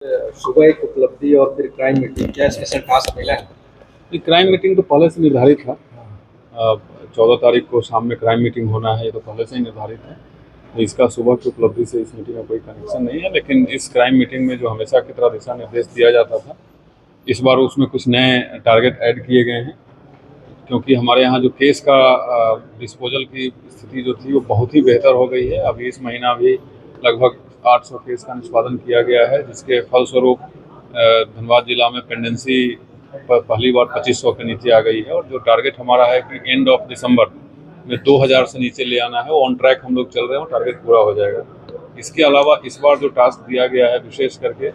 सुबह एक उपलब्धि और फिर क्राइम मीटिंग, क्या स्पेशल टास्क मिला है? ये क्राइम मीटिंग तो पहले से निर्धारित था। 14 तारीख को शाम में क्राइम मीटिंग होना है, ये तो पहले से ही निर्धारित है। तो इसका सुबह की उपलब्धि से इस मीटिंग का कोई कनेक्शन नहीं है, लेकिन इस क्राइम मीटिंग में जो हमेशा की तरह दिशा निर्देश दिया जाता था, इस बार उसमें कुछ नए टारगेट ऐड किए गए हैं। क्योंकि हमारे यहाँ जो केस का डिस्पोजल की स्थिति जो थी वो बहुत ही बेहतर हो गई है। अभी इस महीना भी लगभग 800 केस का निष्पादन किया गया है, जिसके फलस्वरूप धनबाद जिला में पेंडेंसी पहली बार 2500 के नीचे आ गई है। और जो टारगेट हमारा है कि एंड ऑफ दिसंबर में 2000 से नीचे ले आना है, वो ऑन ट्रैक हम लोग चल रहे हैं और टारगेट पूरा हो जाएगा। इसके अलावा इस बार जो टास्क दिया गया है विशेष करके,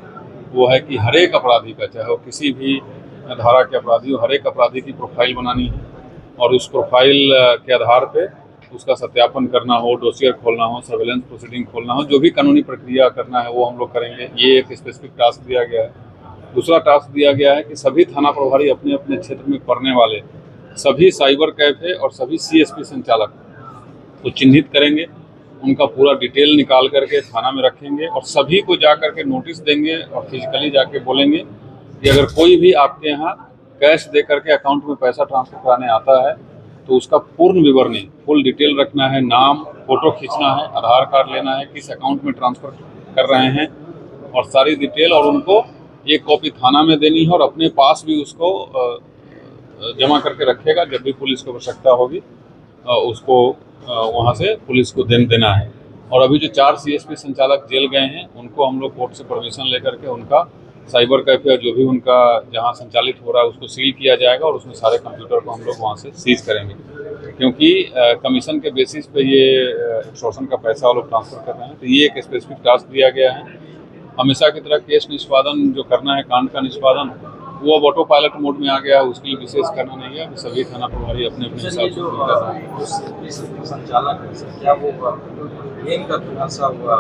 वो है कि हर एक अपराधी का, चाहे वो किसी भी धारा के अपराधी हो, हर एक अपराधी की प्रोफाइल बनानी है और उस प्रोफाइल के आधार पे उसका सत्यापन करना हो, डोसियर खोलना हो, सर्वेलेंस प्रोसीडिंग खोलना हो, जो भी कानूनी प्रक्रिया करना है वो हम लोग करेंगे। ये एक स्पेसिफिक टास्क दिया गया है। दूसरा टास्क दिया गया है कि सभी थाना प्रभारी अपने अपने क्षेत्र में पड़ने वाले सभी साइबर कैफे और सभी सीएसपी संचालक को चिन्हित करेंगे, उनका पूरा डिटेल निकाल करके थाना में रखेंगे और सभी को जा करके नोटिस देंगे और फिजिकली जाके बोलेंगे कि अगर कोई भी आपके यहाँ कैश दे करके अकाउंट में पैसा ट्रांसफर कराने आता है तो उसका पूर्ण विवरणी, फुल डिटेल रखना है, नाम, फोटो खींचना है, आधार कार्ड लेना है, किस अकाउंट में ट्रांसफर कर रहे हैं और सारी डिटेल, और उनको एक कॉपी थाना में देनी है और अपने पास भी उसको जमा करके रखेगा। जब भी पुलिस को आवश्यकता होगी उसको वहाँ से पुलिस को देना है। और अभी जो 4 सीएसपी संचालक जेल गए हैं उनको हम लोग कोर्ट से परमिशन लेकर के उनका साइबर कैफे जो भी उनका जहाँ संचालित हो रहा है उसको सील किया जाएगा और उसमें सारे कंप्यूटर को हम लोग वहाँ से सीज करेंगे। क्योंकि कमीशन के बेसिस पे ये एक्सटॉर्शन का पैसा वो लोग ट्रांसफर कर रहे हैं, तो ये एक स्पेसिफिक टास्क दिया गया है। हमेशा की तरह केस निष्पादन जो करना है, कांड का निष्पादन, वो अब ऑटो पायलट मोड में आ गया है, उसके लिए विशेष करना नहीं है। सभी थाना प्रभारी अपने अपने हिसाब से कर रहे हैं। संचालक है सर, क्या वो गेम का थोड़ा सा हुआ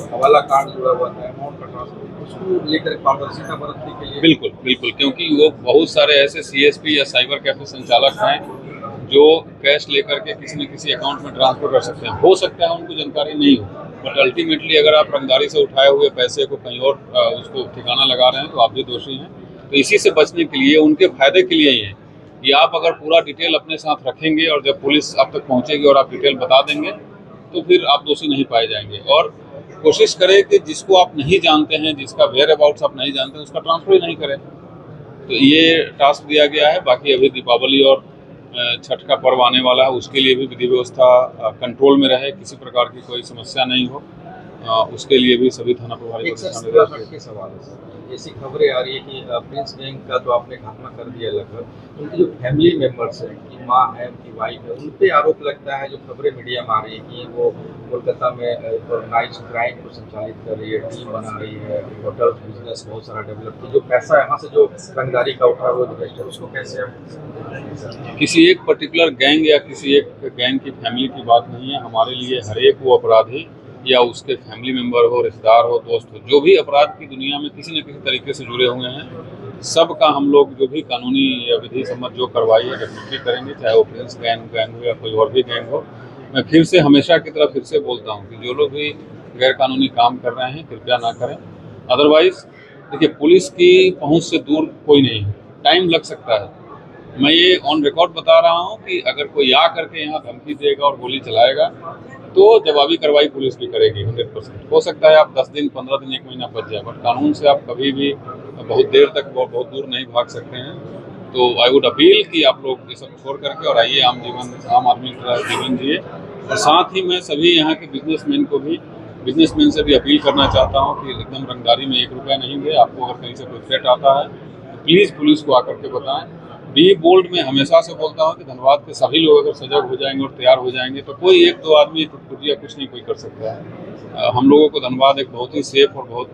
हवाला कांड हुआ था, अमाउंट का ट्रांसफर, उसको लेकर पारदर्शिता बरतने के लिए? बिल्कुल बिल्कुल, क्योंकि वो बहुत सारे ऐसे सीएसपी या साइबर कैफे संचालक हैं जो कैश लेकर के किसी न किसी अकाउंट में ट्रांसफर कर सकते हैं। हो सकता है उनको जानकारी नहीं हो, बट अल्टीमेटली अगर आप रंगदारी से उठाए हुए पैसे को कहीं और उसको ठिकाना लगा रहे हैं तो आप भी दोषी हैं। तो इसी से बचने के लिए, उनके फायदे के लिए ही है कि आप अगर पूरा डिटेल अपने साथ रखेंगे और जब पुलिस आप तक पहुंचेगी और आप डिटेल बता देंगे तो फिर आप दोषी नहीं पाए जाएंगे। और कोशिश करें कि जिसको आप नहीं जानते हैं, जिसका वेयर अबाउट्स आप नहीं जानते, उसका ट्रांसफर ही नहीं करें। तो ये टास्क दिया गया है। बाकी अभी दीपावली और छठ का पर्व आने वाला है, उसके लिए भी विधि व्यवस्था कंट्रोल में रहे, किसी प्रकार की कोई समस्या नहीं हो, उसके लिए भी सभी थाना प्रभारी को सवाल है सर, ऐसी खबरें आ रही है कि प्रिंस गैंग का तो आपने खात्मा कर दिया लगभग, उनके जो फैमिली मेंबर्स हैं, उनकी माँ है, उनकी वाइफ है, उन पे आरोप लगता है, जो खबरें मीडिया में आ रही है कि वो कोलकाता में ऑर्गेनाइज क्राइम को संचालित कर रही है, टीम बना रही है, होटल बिजनेस बहुत सारा डेवलप की, जो पैसा यहाँ से जो रंगदारी का उठा हुआ इन्वेस्टर, उसको कैसे हम? किसी एक पर्टिकुलर गैंग या किसी एक गैंग की फैमिली की बात नहीं है। हमारे लिए हर एक वो अपराधी या उसके फैमिली मेंबर हो, रिश्तेदार हो, दोस्त हो, जो भी अपराध की दुनिया में किसी न किसी तरीके से जुड़े हुए हैं, सबका हम लोग जो भी कानूनी या विधि सम्मत जो कार्रवाई है डेफिनेटली करेंगे, चाहे वो प्रिंस गैंग हो या कोई और भी गैंग हो। मैं फिर से हमेशा की तरह फिर से बोलता हूँ कि जो लोग भी गैर कानूनी काम कर रहे हैं कृपया ना करें। अदरवाइज देखिए, पुलिस की पहुँच से दूर कोई नहीं है, टाइम लग सकता है। मैं ये ऑन रिकॉर्ड बता रहा हूँ कि अगर कोई आ करके यहाँ धमकी देगा और गोली चलाएगा तो जवाबी कार्रवाई पुलिस भी करेगी 100%। हो सकता है आप 10 दिन, 15 दिन, 1 महीना बच जाए, बट कानून से आप कभी भी बहुत देर तक बहुत दूर नहीं भाग सकते हैं। तो आई वुड अपील कि आप लोग ये सब छोड़ करके और आइए आम आदमी का जीवन जिए। और साथ ही मैं सभी यहाँ के बिजनेसमैन से भी अपील करना चाहता हूँ कि एकदम रंगदारी में 1 रुपया नहीं दे। आपको अगर कहीं से कोई थ्रेट आता है तो प्लीज़ पुलिस को आकर के बताएं। बी बोल्ड में हमेशा से बोलता हूँ कि धनबाद के सभी लोग अगर सजग हो जाएंगे और तैयार हो जाएंगे तो कोई 1-2 आदमी टुटपुटिया कुछ नहीं कोई कर सकता है। हम लोगों को धनबाद एक बहुत ही सेफ और बहुत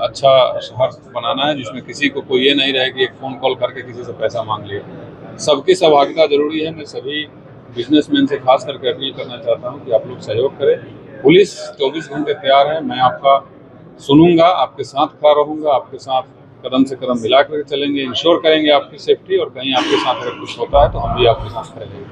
अच्छा शहर बनाना है, जिसमें किसी को कोई ये नहीं रहे कि एक फ़ोन कॉल करके किसी से पैसा मांग लिया। सबकी सहभागिता जरूरी है। मैं सभी बिजनेसमैन से खास करके अपील करना चाहता हूँ कि आप लोग सहयोग करें। पुलिस 24 घंटे तैयार है। मैं आपका सुनूंगा, आपके साथ खड़ा रहूंगा, आपके साथ कदम से कदम मिला कर चलेंगे, इंश्योर करेंगे आपकी सेफ्टी, और कहीं आपके साथ अगर कुछ होता है तो हम भी आपके साथ खड़े रहेंगे।